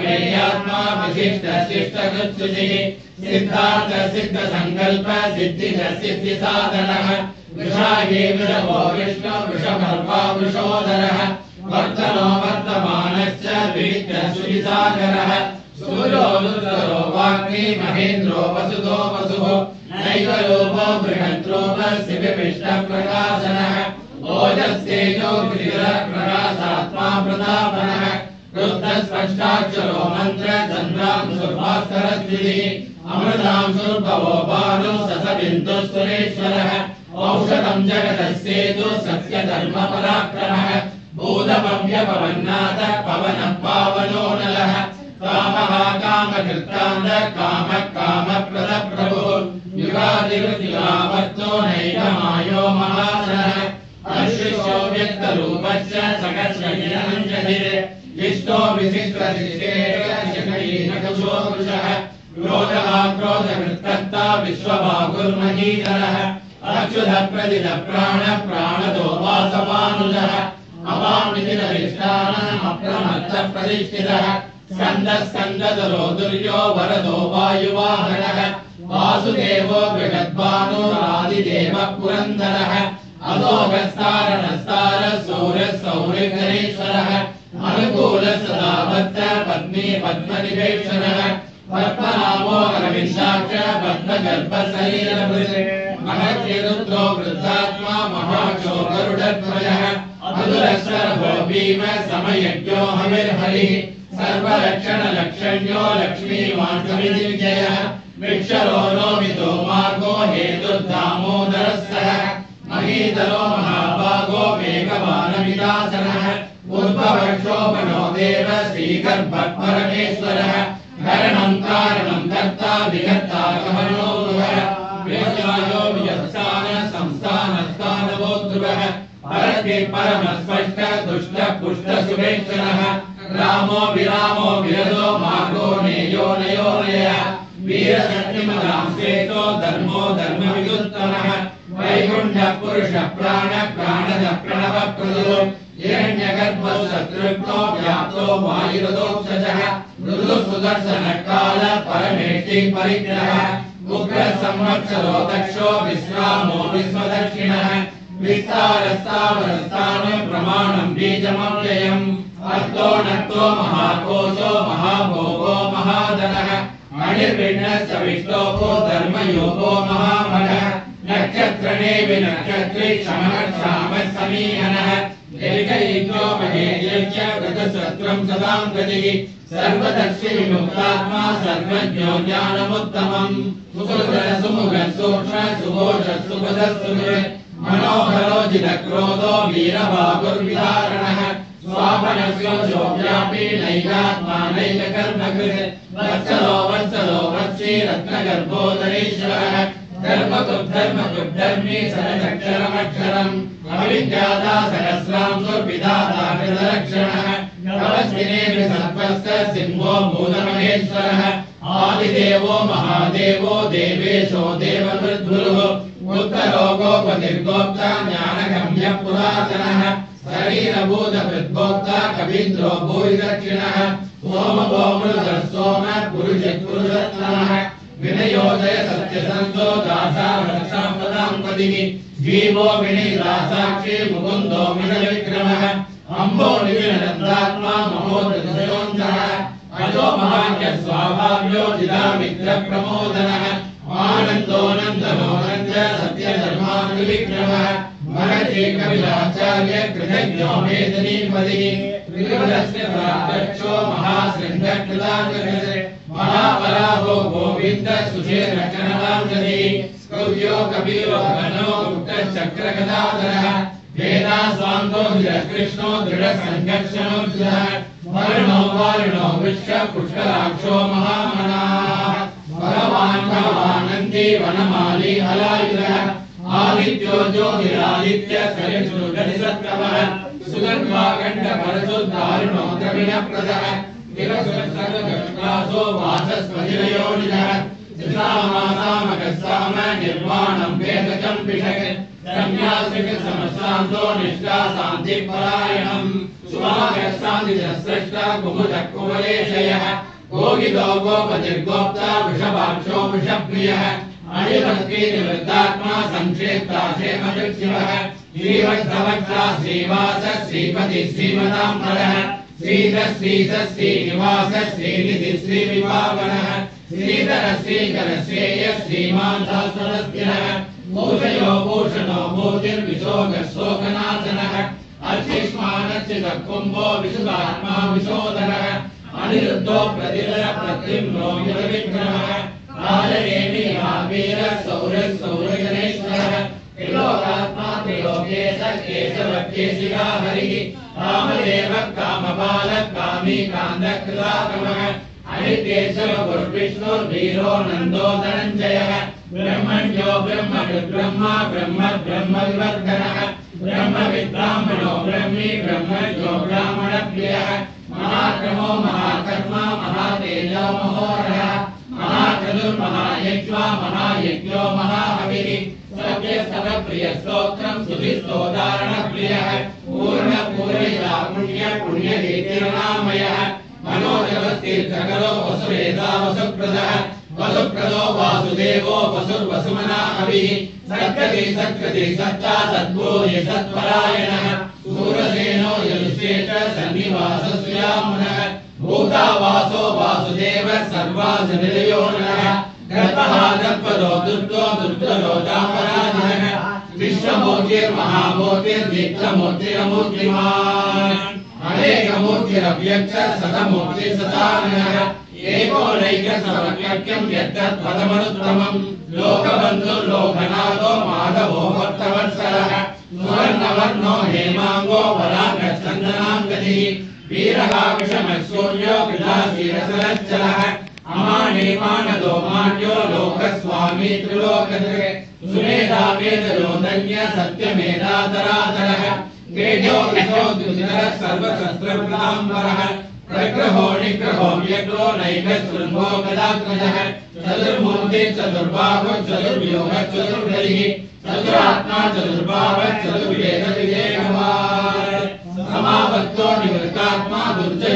प्रमेयात्मा विशिष्ट शिष्टकृत्सुचिः सिद्धार्थ सिद्ध संकल्प सिद्धिद सिद्धि साधनः वृषाये वृषभो विष्णु वृषभर्वा वृषोदरः वर्तनो वर्तमानश्च विविध सुविसागरः सूर्यो रुद्रो वाग्मी महेन्द्रो वसुतो वसुः नैकलोपो बृहद्रोपस्य विशिष्टप्रकाशनः ओजस्तेजो प्रकाशात्मा प्रतापनः रुद्रस्पष्टाक्षरो मन्त्र चन्द्रांशुर्भास्करस्थितिः अमृतांशुर्भवो भानु ससबिन्दुः औषधं जगतस्येतु सत्यधर्मपराक्रमः भूतमव्यपवन्नाथ पवनः पावनो नलः कामः कामकृत्तान्त कामः कामप्रदप्रभुः युगादिकृतिलावर्तो नैकमायो महासनः अशिष्यो व्यक्तरूपश्च सकर्षगिरञ्जलिः इष्टो विशिष्टशिष्टेशो वृषः क्रोधः क्रोधकृत्कर्ता विश्वबाहुर्महीधरः अच्युतप्रदिद प्राणदो वासवानुजः अपामितिरविष्टानमप्रमत्तप्रतिष्ठितः स्कन्दस्कन्दधरो दुर्यो वरदो वायुवाहनः वासुदेवो बृहद्भानुरादिदेवः पुरन्दरः अधोगस्तारणस्तार सौरसौरिगणेश्वरः अनुकूलः सदाभक्त पद्मे पद्मनिवेक्षणः पद्मनाभो अरविन्दाक्ष पद्मगर्भशरीरभृत् महर्षिरुद्रो वृद्धात्मा महाक्षो गरुडध्वजः अधुरशरभो भीम समयज्ञो हविर्हरिः सर्वलक्षणलक्षण्यो लक्ष्मीवान् वृक्षरो नोमितो मार्गो हेतुर्दामोदरः सः महीधरो महाभागो मेघवानविदासनः पूर्ववर्षोपनो देव श्रीगर्भः परमेश्वरः हरणं कारणं कर्ता विहर्ता गमनो ध्रुवः वेदायो वियस्तान संस्थानस्थानवो ध्रुवः परते परमस्पष्ट दुष्ट पुष्ट शुभेश्वरः रामो विरामो विरदो मार्गो नेयो नयोनयः वीरसत्यमदां श्वेतो धर्मो धर्मविदुत्तमः वैकुण्ठः पुरुषः प्राणद प्रणवप्रदो हिरण्यगर्भो शत्रुघ्नो व्याप्तो वायुरदोक्षजः मृदुः सुदर्शनः काल परमेष्टि परिग्रहः उग्रः संवत्सरो दक्षो विश्रामो विश्वदक्षिणः विस्तारस्तावरस्तानं प्रमाणं बीजमव्ययम् अर्थो नक्तो महाकोशो महाभोगो महाधनः मणिर्विण्णश्च विष्णोः धर्मयोगो महामनः नक्षत्रणे विनक्षत्रे क्षमः समीहनः एकैको महेयज्ञ व्रतशस्त्रं सदां गतिः सर्वदक्षिणमुक्तात्मा सर्वज्ञो ज्ञानमुत्तमम् सुमुखः सूक्ष्म सुघोषः सुपदः मनोहरो जितक्रोधो वीरबाहुर्विदारणः स्वापनस्यो व्यापी नैकात्मा नैककर्मकृत् वत्सलो वत्सी रत्नगर्भोदरेश्वरः धर्मकृद्धर्मी सरक्षरमक्षरम् अविद्यादा सहस्रांशुर्विधाता कृतरक्षणः नवस्तिनेऽपि सर्वस्य सिंहो भूतमहेश्वरः आदिदेवो महादेवो देवेशो देववृद्गुरुः उत्तरो गोपतिर्गोप्ता ज्ञानगम्यः पुरातनः शरीरभूतवृद्भोक्ता कवीन्द्रो भूरिदक्षिणः सोमभोमृतः सोम पुरुषपुरुषत्नमः विनयोदय सत्यसन्तो दासावरसाम्पदाम्पतिः जीवो विनीलासाक्षी मुकुन्दो मिषविक्रमः अम्बो निविनन्दात्मा महोदयोऽन्तः अजो महाज्ञः स्वाभाव्यो जिदामित्रप्रमोदनः आनन्दोऽनन्दनोऽनन्द सत्यधर्मानुविक्रमः महर्षि कविलाचार्य कृतज्ञो मेदिनीपतिः त्रिपुरस्य प्रादक्षो महाशृङ्गकृताङ्गः महापराहो गोविन्द सुषेरक्षणवाङ्गतिः स्तौर्यो कबीरो घनो गुप्तश्चक्रगदाधरः वेदा स्वान्तो कृष्णो दृढसङ्घर्षणोऽर्जुनः वर्णो विश्व पुष्कराक्षो महामनाः भगवान् भवानन्दी वनमाली हलायुधः आदित्यो ज्योतिरादित्य सरिसुर्गणिसत्कवः सुगन्धाकण्ठपरशुद्धारुणो द्रविणप्रदः दिवसो वाचस्पतिरयोनिजः साम निर्वाणं वेदकं पिषक् संज्ञासिक समशांतो निष्ठा शांति परायणम् सुभागशांतिश्रेष्ठ कुमुदकुवलेशयः गोगितो गोपतिर्गोप्ता वृषभाक्षो वृषप्रियः अणिवस्ती निवृत्तात्मा संक्षेप्ता क्षेमदृक्षिवः श्रीवत्सवक्षा श्रीवास श्रीपति श्रीमताम्बरः श्रीधर श्रीधर श्रीनिवास श्रीनिधि श्रीविभावनः श्रीधर श्रीकर श्रेय श्रीमान् सहस्रस्थिरः भूषयो भूषणो भूतिर्विशोकशोकनाशनः अर्चिष्मानच्चितः कुम्भो विशुदात्मा विशोधनः अनिरुद्धो प्रतिदर प्रत्युम्नो विक्रमः राजनेमि महावीर सौरः सौरजनेश्वरः त्रिलोकात्मा त्रिलोकेश केशव केशिका हरिः कामदेव कामपालः कामी कान्दकृताकमः हरिकेशव गुरुविष्णुर्वीरो नन्दो धनञ्जयः ब्रह्मण्यो ब्रह्मविद्ब्रह्मा ब्रह्म ब्रह्मविवर्धनः ब्रह्मविद्ब्राह्मणो ब्रह्मी ब्रह्मज्ञो ब्राह्मणप्रियः महाक्रमो महाकर्मा महातेजो महोरः महाचतुर्महायज्वा महायज्ञो महाहविः सव्यस्तवप्रियस्तोत्रम् सुधिस्तोदारणप्रियः पूर्णपूरयिता पुण्यतीर्णामयः मनोजवस्तीर्थकरो वसुरेधा वसुप्रदः वसुप्रदो वासुदेवो वसुर्वसुमना हविः सत्कति सत्ता सद्बोधि सत्परायणः सूरसेनो यजुश्रेष्ठ सन्निवासस्यामुनः भूतावासो वासुदेव सर्वासनिलयो नः गतः गत्पदो दुर्गो दुर्गरोधापराधनः विश्वमूर्तिर्महामूर्तिर्दीप्तमूर्तिरमूर्तिमान् अनेकमूर्तिरव्यक्त सतमूर्ति सदानः एकोनैकसमव्यक्तं यत्तत्पदमनुत्तमम् लोकबन्धुर्लोकनाथो माधवो भक्तवत्सलः सुवर्णवर्णो हेमाङ्गो वराङ्गचन्दनाङ्गतिः वीरहाविषमसूर्यो विलासीरसरश्चलः अमानेमानदो मान्यो लोकस्वामी त्रिलोकधृक् सुमेधा वेदलोधन्य सत्यमेधातरातरः तेजो विशो द्विजरः सर्वशस्त्रप्रदाम्बरः प्रग्रहो निग्रहो व्यग्रो नैकशृङ्गो गदात्मजः चतुर्मूर्ति चतुर्बाहु चतुर्व्यूह चतुर्धरिः चतुरात्मा चतुर्भाव चतुर्वेद विजयवान् समावत्तो निवृत्तात्मा दुर्जय